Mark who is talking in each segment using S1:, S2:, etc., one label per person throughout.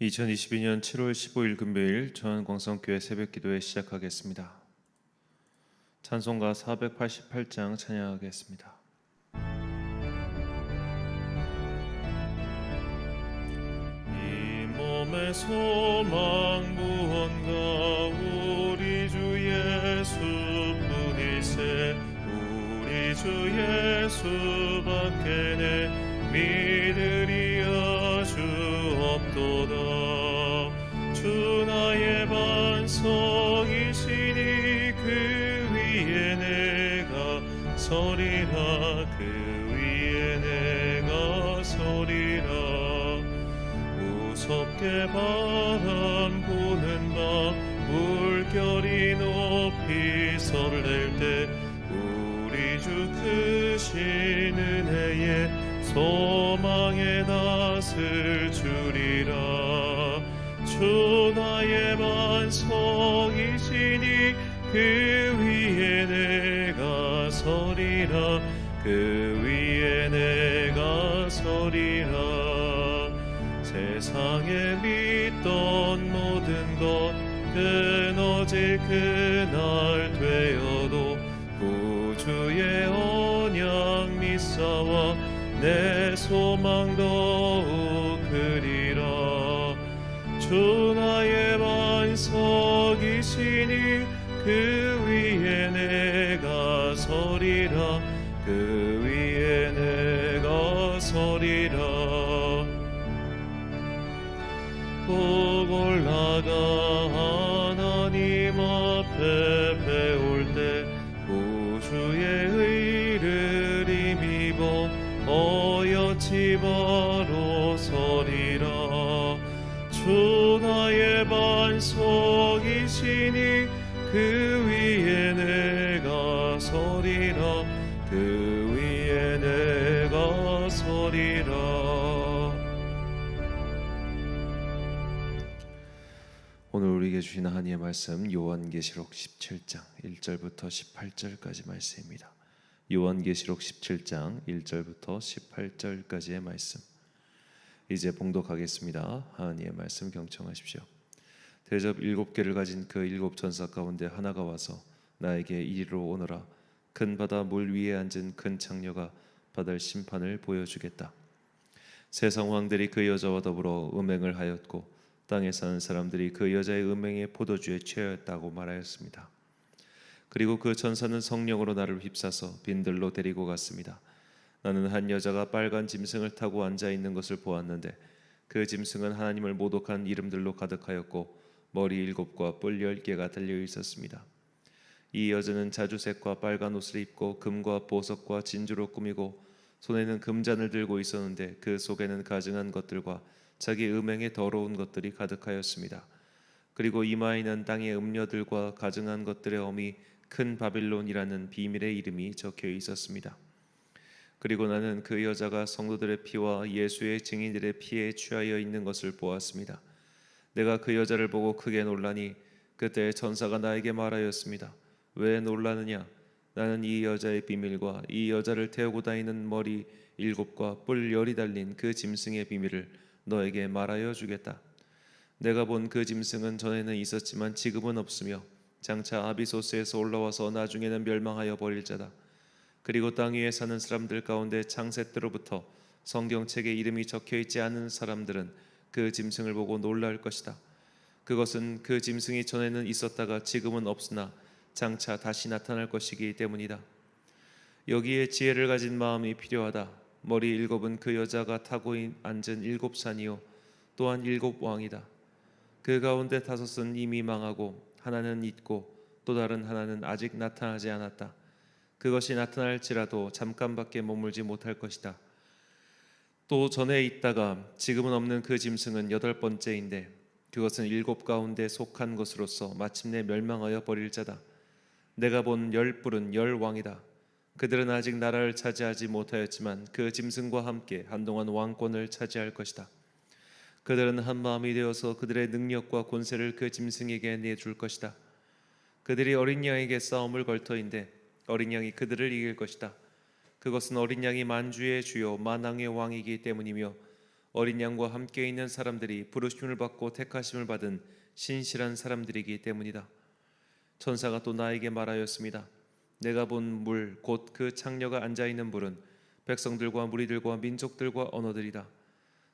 S1: 2022년 7월 15일 금요일 전광성교회 새벽기도회 시작하겠습니다. 찬송가 488장 찬양하겠습니다. 이 몸의 소망 무언가 우리 주 예수뿐일세. 우리 주 예수밖에 내 믿으리야 주 없도다. 주 나의 반석이시니 그 위에 내가 서리라. 그 위에 내가 서리라. 무섭게 바람 부는 밤 물결이 높이 설렐 때 우리 주 크신 은혜에 소망의 낯을 주리라. 주 나의 반석이시니 그 위에 내가 서리라. 그 위에 내가 서리라. 세상에 믿던 모든 것 끊어질 그날 되어도 구주의 언약 믿사와 내 소망 더욱 크리라. 주 나의 반석이시니 그 위에 내가 서리라. 그 위에 내가 서리라. 꼭 올라가 하나님 앞에 배울 때 구주의 의를 힘입어 어여치 바로 서리라. 주 나의 반석이시니 그 위에 내가 서리라. 그 위에 내가 서리라. 오늘 우리에게 주신 하나님의 말씀 요한계시록 17장 1절부터 18절까지 말씀입니다. 요한계시록 17장 1절부터 18절까지의 말씀. 이제 봉독하겠습니다. 하나님의 말씀 경청하십시오. 대접 7개를 가진 그 7 천사 가운데 하나가 와서 나에게 이리로 오너라. 큰 바다 물 위에 앉은 큰 창녀가 받을 심판을 보여주겠다. 세상 왕들이 그 여자와 더불어 음행을 하였고 땅에 사는 사람들이 그 여자의 음행에 포도주에 취하였다고 말하였습니다. 그리고 그 천사는 성령으로 나를 휩싸서 빈들로 데리고 갔습니다. 나는 한 여자가 빨간 짐승을 타고 앉아 있는 것을 보았는데 그 짐승은 하나님을 모독한 이름들로 가득하였고 머리 7과 뿔 10개가 달려 있었습니다. 이 여자는 자주색과 빨간 옷을 입고 금과 보석과 진주로 꾸미고 손에는 금잔을 들고 있었는데 그 속에는 가증한 것들과 자기 음행의 더러운 것들이 가득하였습니다. 그리고 이마에는 땅의 음녀들과 가증한 것들의 어미 큰 바빌론이라는 비밀의 이름이 적혀 있었습니다. 그리고 나는 그 여자가 성도들의 피와 예수의 증인들의 피에 취하여 있는 것을 보았습니다. 내가 그 여자를 보고 크게 놀라니 그때 천사가 나에게 말하였습니다. 왜 놀라느냐? 나는 이 여자의 비밀과 이 여자를 태우고 다니는 머리 7과 뿔 10이 달린 그 짐승의 비밀을 너에게 말하여 주겠다. 내가 본 그 짐승은 전에는 있었지만 지금은 없으며 장차 아비소스에서 올라와서 나중에는 멸망하여 버릴 자다. 그리고 땅 위에 사는 사람들 가운데 창세 때로부터 성경책에 이름이 적혀 있지 않은 사람들은 그 짐승을 보고 놀랄 것이다. 그것은 그 짐승이 전에는 있었다가 지금은 없으나 장차 다시 나타날 것이기 때문이다. 여기에 지혜를 가진 마음이 필요하다. 머리 7은 그 여자가 타고 앉은 7산이요 또한 7왕이다. 그 가운데 5은 이미 망하고 하나는 있고 또 다른 하나는 아직 나타나지 않았다. 그것이 나타날지라도 잠깐밖에 머물지 못할 것이다. 또 전에 있다가 지금은 없는 그 짐승은 8번째인데 그것은 7 가운데 속한 것으로서 마침내 멸망하여 버릴 자다. 내가 본 10뿔은 10왕이다. 그들은 아직 나라를 차지하지 못하였지만 그 짐승과 함께 한동안 왕권을 차지할 것이다. 그들은 한 마음이 되어서 그들의 능력과 권세를 그 짐승에게 내줄 것이다. 그들이 어린 양에게 싸움을 걸 터인데 어린 양이 그들을 이길 것이다. 그것은 어린 양이 만주의 주요 만왕의 왕이기 때문이며 어린 양과 함께 있는 사람들이 부르심을 받고 택하심을 받은 신실한 사람들이기 때문이다. 천사가 또 나에게 말하였습니다. 내가 본 물 곧 그 창녀가 앉아있는 물은 백성들과 무리들과 민족들과 언어들이다.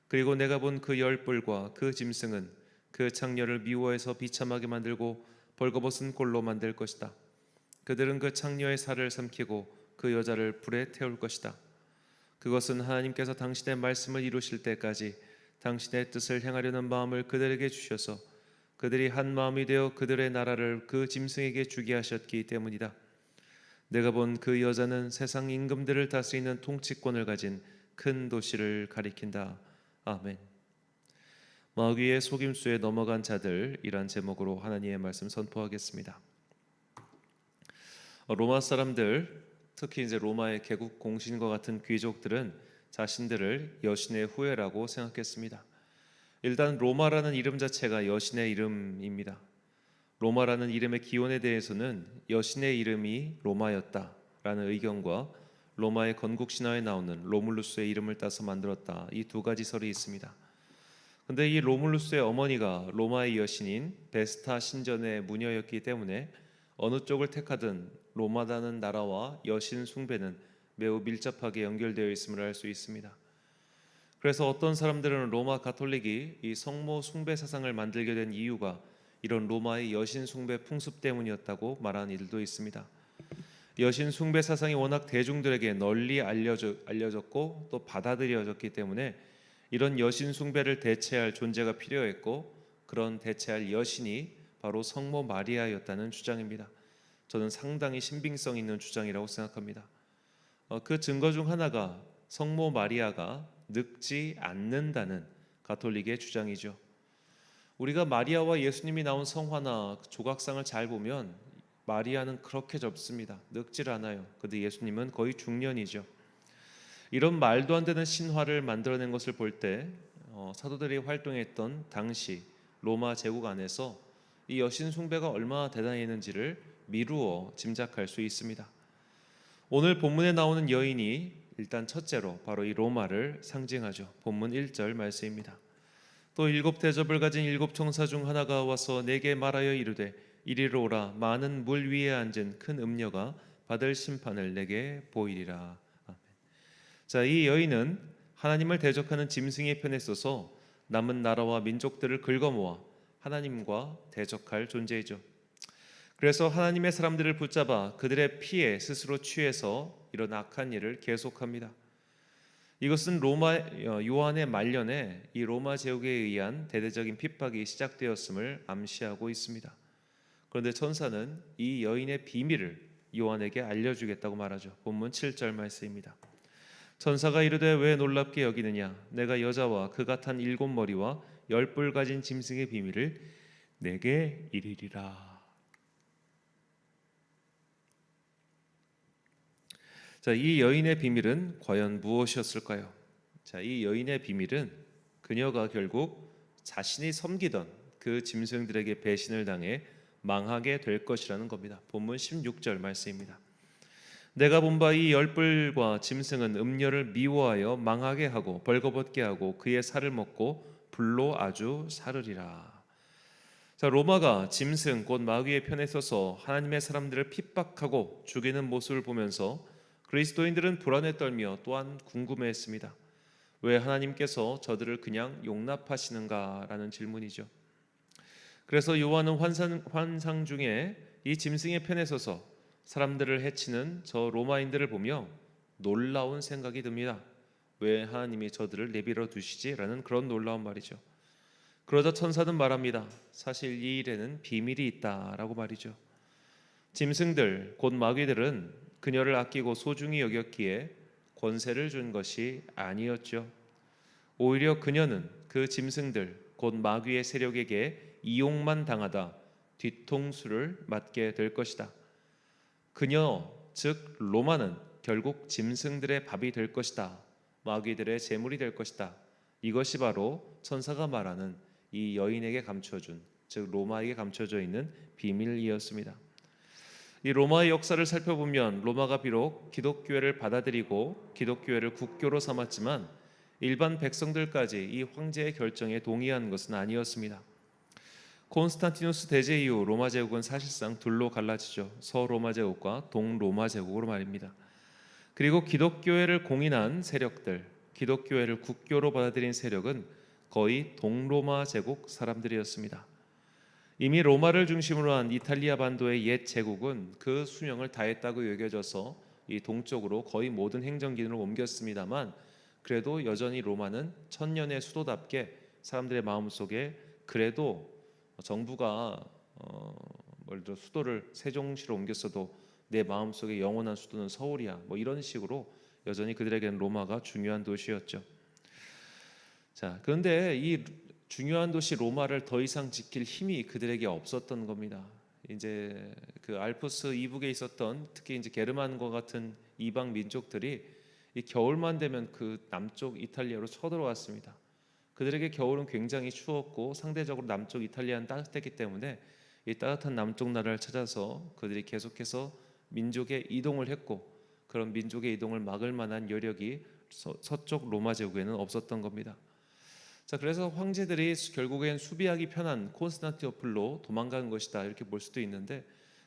S1: 그리고 내가 본 그 열뿔과 그 짐승은 그 창녀를 미워해서 비참하게 만들고 벌거벗은 꼴로 만들 것이다. 그들은 그 창녀의 살을 삼키고 그 여자를 불에 태울 것이다. 그것은 하나님께서 당신의 말씀을 이루실 때까지 당신의 뜻을 행하려는 마음을 그들에게 주셔서 그들이 한 마음이 되어 그들의 나라를 그 짐승에게 주게 하셨기 때문이다. 내가 본 그 여자는 세상 임금들을 다스리는 통치권을 가진 큰 도시를 가리킨다. 아멘. 마귀의 속임수에 넘어간 자들, 이란 제목으로 하나님의 말씀 선포하겠습니다. 로마 사람들, 특히 이제 로마의 개국 공신과 같은 귀족들은 자신들을 여신의 후예라고 생각했습니다. 일단 로마라는 이름 자체가 여신의 이름입니다. 로마라는 이름의 기원에 대해서는 여신의 이름이 로마였다라는 의견과 로마의 건국 신화에 나오는 로물루스의 이름을 따서 만들었다, 이 두 가지 설이 있습니다. 근데 이 로물루스의 어머니가 로마의 여신인 베스타 신전의 무녀였기 때문에 어느 쪽을 택하든 로마라는 나라와 여신 숭배는 매우 밀접하게 연결되어 있음을 알 수 있습니다. 그래서 어떤 사람들은 로마 가톨릭이 이 성모 숭배 사상을 만들게 된 이유가 이런 로마의 여신 숭배 풍습 때문이었다고 말하는 이들도 있습니다. 여신 숭배 사상이 워낙 대중들에게 널리 알려졌고 또 받아들여졌기 때문에 이런 여신 숭배를 대체할 존재가 필요했고, 그런 대체할 여신이 바로 성모 마리아였다는 주장입니다. 저는 상당히 신빙성 있는 주장이라고 생각합니다. 그 증거 중 하나가 성모 마리아가 늙지 않는다는 가톨릭의 주장이죠. 우리가 마리아와 예수님이 나온 성화나 조각상을 잘 보면 마리아는 그렇게 젊습니다. 늙질 않아요. 그런데 예수님은 거의 중년이죠. 이런 말도 안 되는 신화를 만들어낸 것을 볼 때 사도들이 활동했던 당시 로마 제국 안에서 이 여신 숭배가 얼마나 대단했는지를 미루어 짐작할 수 있습니다. 오늘 본문에 나오는 여인이 일단 첫째로 바로 이 로마를 상징하죠. 본문 1절 말씀입니다. 또 7 대접을 가진 7 청사 중 하나가 와서 내게 말하여 이르되 이리로 오라. 많은 물 위에 앉은 큰 음녀가 받을 심판을 내게 보이리라. 아멘. 자, 이 여인은 하나님을 대적하는 짐승의 편에 서서 남은 나라와 민족들을 긁어모아 하나님과 대적할 존재이죠. 그래서 하나님의 사람들을 붙잡아 그들의 피에 스스로 취해서 이런 악한 일을 계속합니다. 이것은 요한의 말년에 이 로마 제국에 의한 대대적인 핍박이 시작되었음을 암시하고 있습니다. 그런데 천사는 이 여인의 비밀을 요한에게 알려주겠다고 말하죠. 본문 7절 말씀입니다. 천사가 이르되 왜 놀랍게 여기느냐? 내가 여자와 그가 탄 7 머리와 10뿔 가진 짐승의 비밀을 내게 이르리라. 자, 이 여인의 비밀은 과연 무엇이었을까요? 자, 이 여인의 비밀은 그녀가 결국 자신이 섬기던 그 짐승들에게 배신을 당해 망하게 될 것이라는 겁니다. 본문 16절 말씀입니다. 내가 본 바 이 10뿔과 짐승은 음녀를 미워하여 망하게 하고 벌거벗게 하고 그의 살을 먹고 불로 아주 사르리라. 자, 로마가 짐승 곧 마귀의 편에 서서 하나님의 사람들을 핍박하고 죽이는 모습을 보면서 그리스도인들은 불안에 떨며 또한 궁금해했습니다. 왜 하나님께서 저들을 그냥 용납하시는가라는 질문이죠. 그래서 요한은 환상 중에 이 짐승의 편에 서서 사람들을 해치는 저 로마인들을 보며 놀라운 생각이 듭니다. 왜 하나님이 저들을 내버려 두시지? 라는 그런 놀라운 말이죠. 그러자 천사는 말합니다. 사실 이 일에는 비밀이 있다라고 말이죠. 짐승들 곧 마귀들은 그녀를 아끼고 소중히 여겼기에 권세를 준 것이 아니었죠. 오히려 그녀는 그 짐승들 곧 마귀의 세력에게 이용만 당하다 뒤통수를 맞게 될 것이다. 그녀 즉 로마는 결국 짐승들의 밥이 될 것이다. 마귀들의 제물이 될 것이다. 이것이 바로 천사가 말하는 이 여인에게 감춰준, 즉 로마에게 감춰져 있는 비밀이었습니다. 이 로마의 역사를 살펴보면 로마가 비록 기독교회를 받아들이고 기독교회를 국교로 삼았지만 일반 백성들까지 이 황제의 결정에 동의한 것은 아니었습니다. 콘스탄티누스 대제 이후 로마 제국은 사실상 둘로 갈라지죠. 서로마 제국과 동로마 제국으로 말입니다. 그리고 기독교회를 공인한 세력들, 기독교회를 국교로 받아들인 세력은 거의 동로마 제국 사람들이었습니다. 이미 로마를 중심으로 한 이탈리아 반도의 옛 제국은 그 수명을 다했다고 여겨져서 이 동쪽으로 거의 모든 행정기능을 옮겼습니다만, 그래도 여전히 로마는 천년의 수도답게 사람들의 마음속에 그래도 정부가 예를 들어 수도를 세종시로 옮겼어도 내 마음속에 영원한 수도는 서울이야, 뭐 이런 식으로 여전히 그들에게는 로마가 중요한 도시였죠. 자, 그런데 이 중요한 도시 로마를 더 이상 지킬 힘이 그들에게 없었던 겁니다. 이제 그 알프스 이북에 있었던 특히 이제 게르만과 같은 이방 민족들이 이 겨울만 되면 그 남쪽 이탈리아로 쳐들어왔습니다. 그들에게 겨울은 굉장히 추웠고 상대적으로 남쪽 이탈리아는 따뜻했기 때문에 이 따뜻한 남쪽 나라를 찾아서 그들이 계속해서 민족의 이동을 했고, 그런 민족의 이동을 막을 만한 여력이 서쪽 로마 제국에는 없었던 겁니다. 자, 그래서 황제들이 결국엔 수비하기 편한 콘스탄티노플로 도망간 것이다, 이렇게 볼 수도 있는데,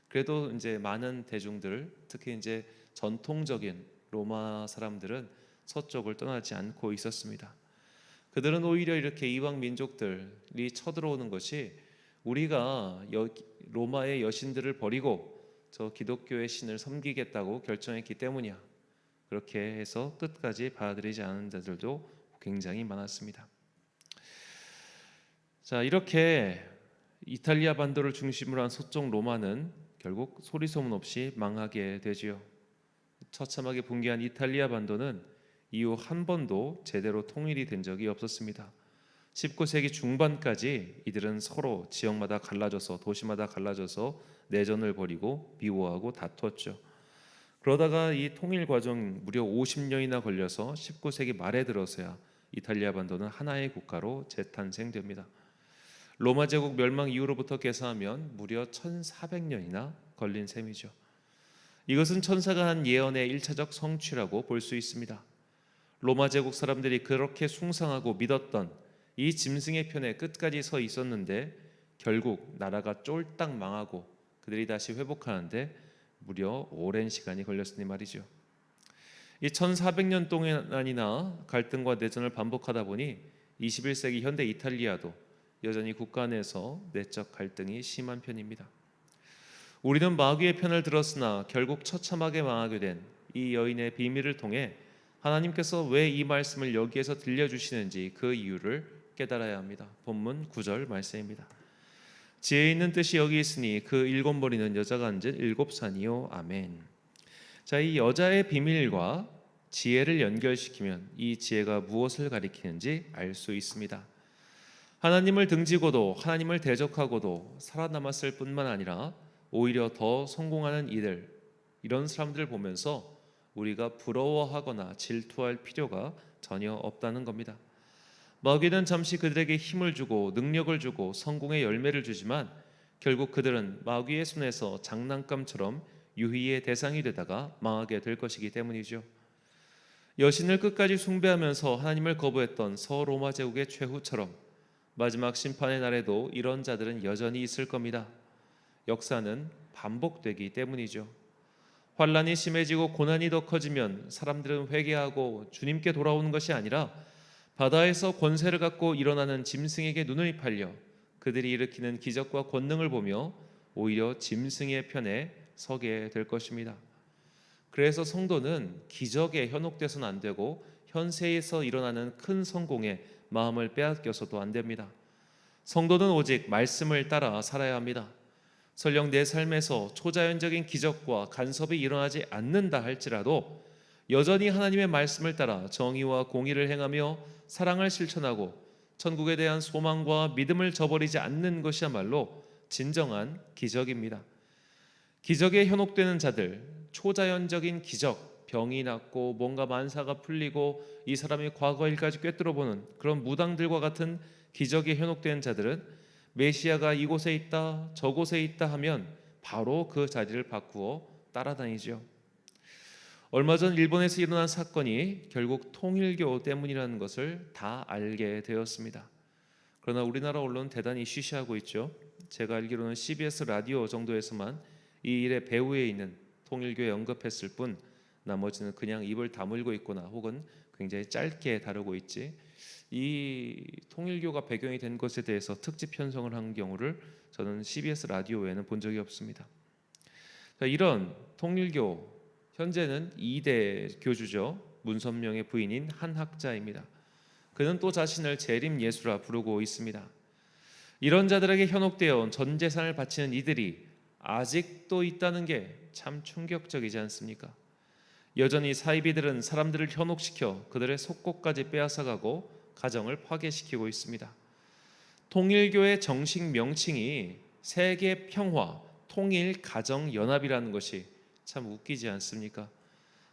S1: 그래도 이제 많은 대중들, 특히 이제 전통적인 로마 사람들은 서쪽을 떠나지 않고 있었습니다. 그들은 오히려 이렇게 이방 민족들이 쳐들어오는 것이 우리가 로마의 여신들을 버리고 저 기독교의 신을 섬기겠다고 결정했기 때문이야, 그렇게 해서 끝까지 받아들이지 않은 자들도 굉장히 많았습니다. 자, 이렇게 이탈리아 반도를 중심으로 한 서쪽 로마는 결국 소리소문 없이 망하게 되지요. 처참하게 붕괴한 이탈리아 반도는 이후 한 번도 제대로 통일이 된 적이 없었습니다. 19세기 중반까지 이들은 서로 지역마다 갈라져서, 도시마다 갈라져서 내전을 벌이고 미워하고 다투었죠. 그러다가 이 통일 과정 무려 50년이나 걸려서 19세기 말에 들어서야 이탈리아 반도는 하나의 국가로 재탄생됩니다. 로마 제국 멸망 이후로부터 계산하면 무려 1400년이나 걸린 셈이죠. 이것은 천사가 한 예언의 1차적 성취라고 볼 수 있습니다. 로마 제국 사람들이 그렇게 숭상하고 믿었던 이 짐승의 편에 끝까지 서 있었는데 결국 나라가 쫄딱 망하고 그들이 다시 회복하는데 무려 오랜 시간이 걸렸으니 말이죠. 이 1400년 동안이나 갈등과 내전을 반복하다 보니 21세기 현대 이탈리아도 여전히 국가 내에서 내적 갈등이 심한 편입니다. 우리는 마귀의 편을 들었으나 결국 처참하게 망하게 된 이 여인의 비밀을 통해 하나님께서 왜 이 말씀을 여기에서 들려주시는지 그 이유를 깨달아야 합니다. 본문 9절 말씀입니다. 지혜 있는 뜻이 여기 있으니 그 일곱 머리는 여자가 앉은 일곱 산이요. 아멘. 자, 이 여자의 비밀과 지혜를 연결시키면 이 지혜가 무엇을 가리키는지 알 수 있습니다. 하나님을 등지고도 하나님을 대적하고도 살아남았을 뿐만 아니라 오히려 더 성공하는 이들, 이런 사람들을 보면서 우리가 부러워하거나 질투할 필요가 전혀 없다는 겁니다. 마귀는 잠시 그들에게 힘을 주고 능력을 주고 성공의 열매를 주지만 결국 그들은 마귀의 손에서 장난감처럼 유희의 대상이 되다가 망하게 될 것이기 때문이죠. 여신을 끝까지 숭배하면서 하나님을 거부했던 서로마 제국의 최후처럼 마지막 심판의 날에도 이런 자들은 여전히 있을 겁니다. 역사는 반복되기 때문이죠. 환란이 심해지고 고난이 더 커지면 사람들은 회개하고 주님께 돌아오는 것이 아니라 바다에서 권세를 갖고 일어나는 짐승에게 눈을 팔려 그들이 일으키는 기적과 권능을 보며 오히려 짐승의 편에 서게 될 것입니다. 그래서 성도는 기적에 현혹돼서는 안 되고 현세에서 일어나는 큰 성공에 마음을 빼앗겨서도 안 됩니다. 성도는 오직 말씀을 따라 살아야 합니다. 설령 내 삶에서 초자연적인 기적과 간섭이 일어나지 않는다 할지라도 여전히 하나님의 말씀을 따라 정의와 공의를 행하며 사랑을 실천하고 천국에 대한 소망과 믿음을 저버리지 않는 것이야말로 진정한 기적입니다. 기적에 현혹되는 자들, 초자연적인 기적, 병이 낫고 뭔가 만사가 풀리고 이 사람이 과거 일까지 꿰뚫어보는 그런 무당들과 같은 기적에 현혹된 자들은 메시아가 이곳에 있다 저곳에 있다 하면 바로 그 자리를 바꾸어 따라다니죠. 얼마 전 일본에서 일어난 사건이 결국 통일교 때문이라는 것을 다 알게 되었습니다. 그러나 우리나라 언론은 대단히 쉬쉬하고 있죠. 제가 알기로는 CBS 라디오 정도에서만 이 일의 배후에 있는 통일교에 언급했을 뿐 나머지는 그냥 입을 다물고 있거나 혹은 굉장히 짧게 다루고 있지, 이 통일교가 배경이 된 것에 대해서 특집 편성을 한 경우를 저는 CBS 라디오 외에는 본 적이 없습니다. 이런 통일교, 현재는 2대 교주죠. 문선명의 부인인 한 학자입니다. 그는 또 자신을 재림 예수라 부르고 있습니다. 이런 자들에게 현혹되어 온 전 재산을 바치는 이들이 아직도 있다는 게 참 충격적이지 않습니까? 여전히 사이비들은 사람들을 현혹시켜 그들의 속고까지 빼앗아가고 가정을 파괴시키고 있습니다. 통일교의 정식 명칭이 세계 평화 통일 가정 연합이라는 것이 참 웃기지 않습니까?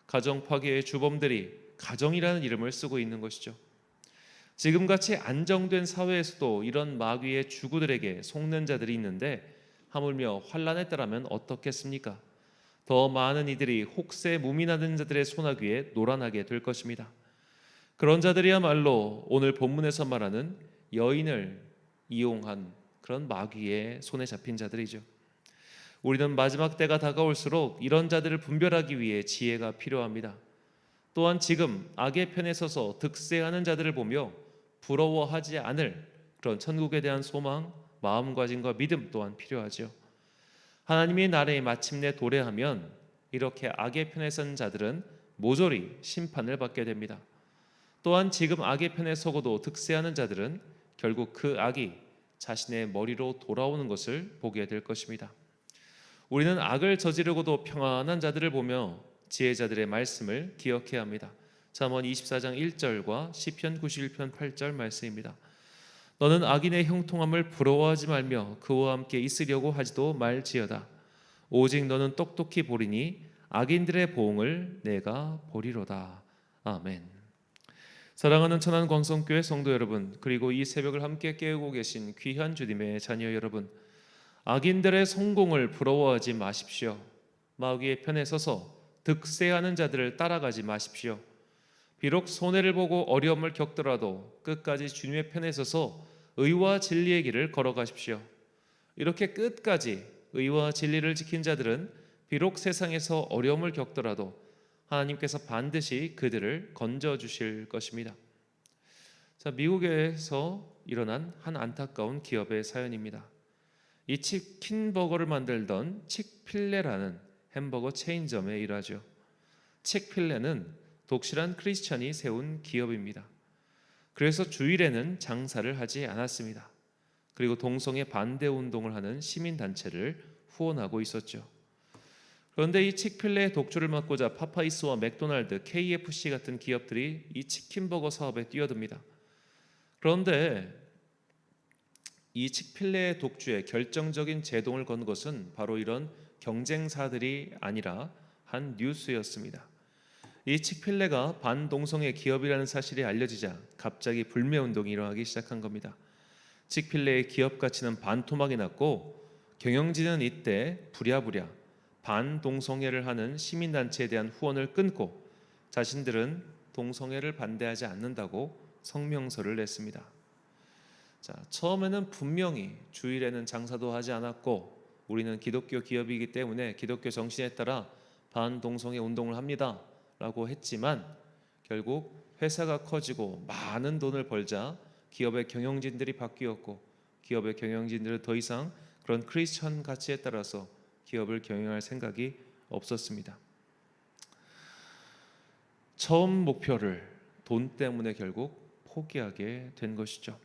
S1: 가정 파괴의 주범들이 가정이라는 이름을 쓰고 있는 것이죠. 지금같이 안정된 사회에서도 이런 마귀의 주구들에게 속는 자들이 있는데 하물며 환란에 따르면 어떻겠습니까? 더 많은 이들이 혹세 무민하는 자들의 소나귀에 노란하게 될 것입니다. 그런 자들이야말로 오늘 본문에서 말하는 여인을 이용한 그런 마귀의 손에 잡힌 자들이죠. 우리는 마지막 때가 다가올수록 이런 자들을 분별하기 위해 지혜가 필요합니다. 또한 지금 악의 편에 서서 득세하는 자들을 보며 부러워하지 않을 그런 천국에 대한 소망, 마음가짐과 믿음 또한 필요하죠. 하나님의 나라에 마침내 도래하면 이렇게 악의 편에 선 자들은 모조리 심판을 받게 됩니다. 또한 지금 악의 편에 서고도 득세하는 자들은 결국 그 악이 자신의 머리로 돌아오는 것을 보게 될 것입니다. 우리는 악을 저지르고도 평안한 자들을 보며 지혜자들의 말씀을 기억해야 합니다. 잠언 24장 1절과 시편 91편 8절 말씀입니다. 너는 악인의 형통함을 부러워하지 말며 그와 함께 있으려고 하지도 말지어다. 오직 너는 똑똑히 보리니 악인들의 보응을 내가 보리로다. 아멘. 사랑하는 천안 광성교회 성도 여러분, 그리고 이 새벽을 함께 깨우고 계신 귀한 주님의 자녀 여러분, 악인들의 성공을 부러워하지 마십시오. 마귀의 편에 서서 득세하는 자들을 따라가지 마십시오. 비록 손해를 보고 어려움을 겪더라도 끝까지 주님의 편에 서서 의와 진리의 길을 걸어가십시오. 이렇게 끝까지 의와 진리를 지킨 자들은 비록 세상에서 어려움을 겪더라도 하나님께서 반드시 그들을 건져주실 것입니다. 자, 미국에서 일어난 한 안타까운 기업의 사연입니다. 이 치킨버거를 만들던 칙필레라는 햄버거 체인점에 일하죠. 칙필레는 독실한 크리스천이 세운 기업입니다. 그래서 주일에는 장사를 하지 않았습니다. 그리고 동성애 반대 운동을 하는 시민단체를 후원하고 있었죠. 그런데 이 칙필레의 독주를 막고자 파파이스와 맥도날드, KFC 같은 기업들이 이 치킨버거 사업에 뛰어듭니다. 그런데 이 칙필레의 독주에 결정적인 제동을 건 것은 바로 이런 경쟁사들이 아니라 한 뉴스였습니다. 이 칙필레가 반동성애 기업이라는 사실이 알려지자 갑자기 불매운동이 일어나기 시작한 겁니다. 칙필레의 기업 가치는 반토막이 났고 경영진은 이때 부랴부랴 반동성애를 하는 시민단체에 대한 후원을 끊고 자신들은 동성애를 반대하지 않는다고 성명서를 냈습니다. 자, 처음에는 분명히 주일에는 장사도 하지 않았고 우리는 기독교 기업이기 때문에 기독교 정신에 따라 반동성애 운동을 합니다 라고 했지만 결국 회사가 커지고 많은 돈을 벌자 기업의 경영진들이 바뀌었고 기업의 경영진들은 더 이상 그런 크리스천 가치에 따라서 기업을 경영할 생각이 없었습니다. 처음 목표를 돈 때문에 결국 포기하게 된 것이죠.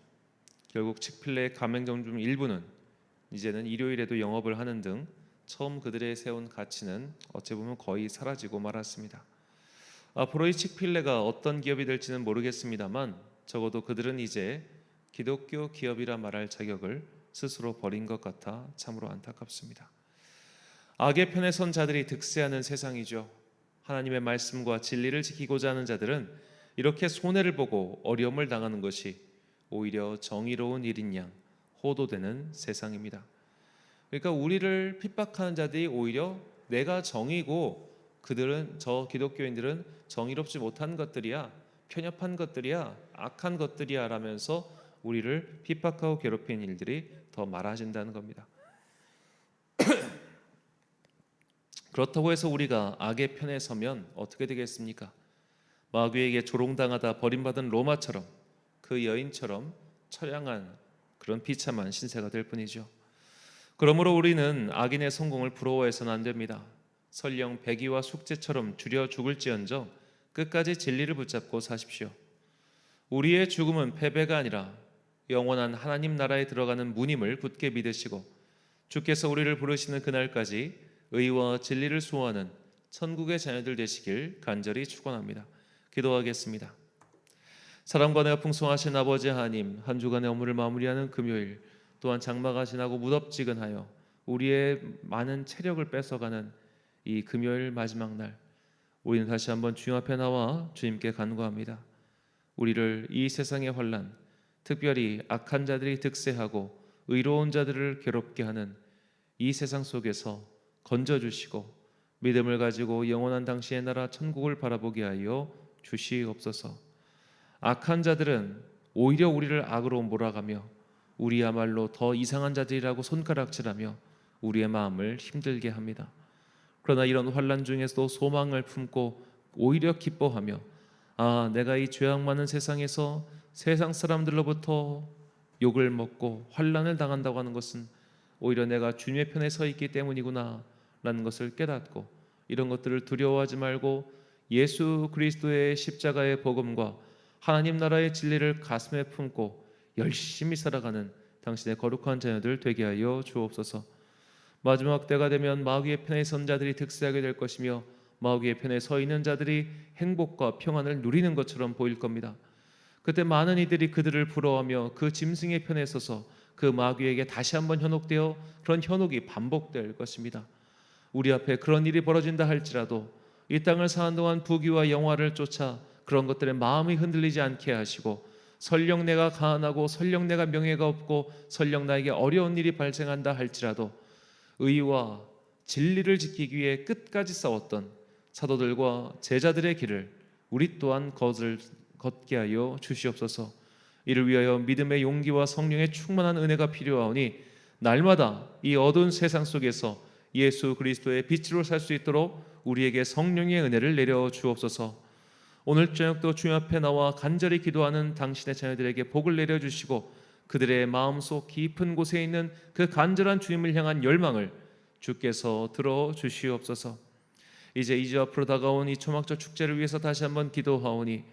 S1: 결국 칙필레의 가맹점주 일부는 이제는 일요일에도 영업을 하는 등 처음 그들의 세운 가치는 어찌 보면 거의 사라지고 말았습니다. 앞으로 이 칙필레가 어떤 기업이 될지는 모르겠습니다만 적어도 그들은 이제 기독교 기업이라 말할 자격을 스스로 버린 것 같아 참으로 안타깝습니다. 악의 편에 선 자들이 득세하는 세상이죠. 하나님의 말씀과 진리를 지키고자 하는 자들은 이렇게 손해를 보고 어려움을 당하는 것이 오히려 정의로운 일인 양 호도되는 세상입니다. 그러니까 우리를 핍박하는 자들이 오히려 내가 정의고 그들은, 저 기독교인들은 정의롭지 못한 것들이야, 편협한 것들이야, 악한 것들이야 라면서 우리를 핍박하고 괴롭히는 일들이 더 많아진다는 겁니다. 그렇다고 해서 우리가 악의 편에 서면 어떻게 되겠습니까? 마귀에게 조롱당하다 버림받은 로마처럼, 그 여인처럼 처량한 그런 비참한 신세가 될 뿐이죠. 그러므로 우리는 악인의 성공을 부러워해서는 안 됩니다. 설령 배기와 숙제처럼 줄여 죽을지언정 끝까지 진리를 붙잡고 사십시오. 우리의 죽음은 패배가 아니라 영원한 하나님 나라에 들어가는 문임을 굳게 믿으시고 주께서 우리를 부르시는 그날까지 의와 진리를 수호하는 천국의 자녀들 되시길 간절히 축원합니다. 기도하겠습니다. 사랑과 은혜가 풍성하신 아버지 하나님, 한 주간의 업무를 마무리하는 금요일, 또한 장마가 지나고 무덥지근하여 우리의 많은 체력을 뺏어가는 이 금요일 마지막 날, 우리는 다시 한번 주님 앞에 나와 주님께 간구합니다. 우리를 이 세상의 환난, 특별히 악한 자들이 득세하고 의로운 자들을 괴롭게 하는 이 세상 속에서 건져주시고 믿음을 가지고 영원한 당신의 나라 천국을 바라보게 하여 주시옵소서. 악한 자들은 오히려 우리를 악으로 몰아가며 우리야말로 더 이상한 자들이라고 손가락질하며 우리의 마음을 힘들게 합니다. 그러나 이런 환난 중에서도 소망을 품고 오히려 기뻐하며, 내가 이 죄악 많은 세상에서 세상 사람들로부터 욕을 먹고 환난을 당한다고 하는 것은 오히려 내가 주님의 편에 서 있기 때문이구나 라는 것을 깨닫고, 이런 것들을 두려워하지 말고 예수 그리스도의 십자가의 복음과 하나님 나라의 진리를 가슴에 품고 열심히 살아가는 당신의 거룩한 자녀들 되게 하여 주옵소서. 마지막 때가 되면 마귀의 편에 선 자들이 득세하게 될 것이며 마귀의 편에 서 있는 자들이 행복과 평안을 누리는 것처럼 보일 겁니다. 그때 많은 이들이 그들을 부러워하며 그 짐승의 편에 서서 그 마귀에게 다시 한번 현혹되어 그런 현혹이 반복될 것입니다. 우리 앞에 그런 일이 벌어진다 할지라도 이 땅을 사는 동안 부귀와 영화를 쫓아 그런 것들에 마음이 흔들리지 않게 하시고, 설령 내가 가난하고 설령 내가 명예가 없고 설령 나에게 어려운 일이 발생한다 할지라도 의와 진리를 지키기 위해 끝까지 싸웠던 사도들과 제자들의 길을 우리 또한 걷게 하여 주시옵소서. 이를 위하여 믿음의 용기와 성령의 충만한 은혜가 필요하오니 날마다 이 어두운 세상 속에서 예수 그리스도의 빛으로 살 수 있도록 우리에게 성령의 은혜를 내려 주옵소서. 오늘 저녁도 주님 앞에 나와 간절히 기도하는 당신의 자녀들에게 복을 내려주시고 그들의 마음속 깊은 곳에 있는 그 간절한 주님을 향한 열망을 주께서 들어주시옵소서. 이제 이제 앞으로 다가온 이 초막절 축제를 위해서 다시 한번 기도하오니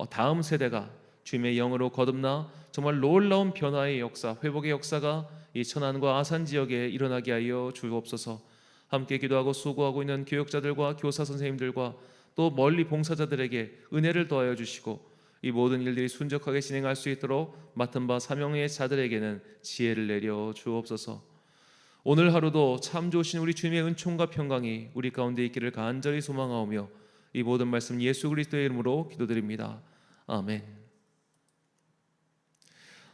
S1: 다음 세대가 주님의 영으로 거듭나 정말 놀라운 변화의 역사, 회복의 역사가 이 천안과 아산 지역에 일어나게 하여 주옵소서. 함께 기도하고 수고하고 있는 교육자들과 교사 선생님들과 또 멀리 봉사자들에게 은혜를 더하여 주시고 이 모든 일들이 순적하게 진행할 수 있도록 맡은 바 사명의 자들에게는 지혜를 내려 주옵소서. 오늘 하루도 참 좋으신 우리 주님의 은총과 평강이 우리 가운데 있기를 간절히 소망하오며 이 모든 말씀 예수 그리스도의 이름으로 기도드립니다. 아멘.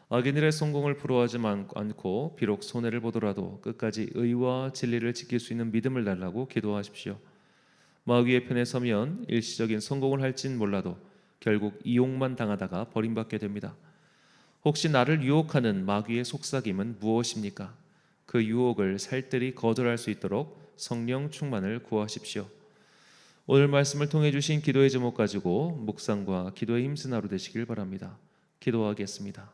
S1: 악인들의 성공을 부러워하지 않고 비록 손해를 보더라도 끝까지 의와 진리를 지킬 수 있는 믿음을 달라고 기도하십시오. 마귀의 편에 서면 일시적인 성공을 할진 몰라도 결국 이용만 당하다가 버림받게 됩니다. 혹시 나를 유혹하는 마귀의 속삭임은 무엇입니까? 그 유혹을 살뜰히 거절할 수 있도록 성령 충만을 구하십시오. 오늘 말씀을 통해 주신 기도의 제목 가지고 묵상과 기도에 힘쓴 하루 되시길 바랍니다. 기도하겠습니다.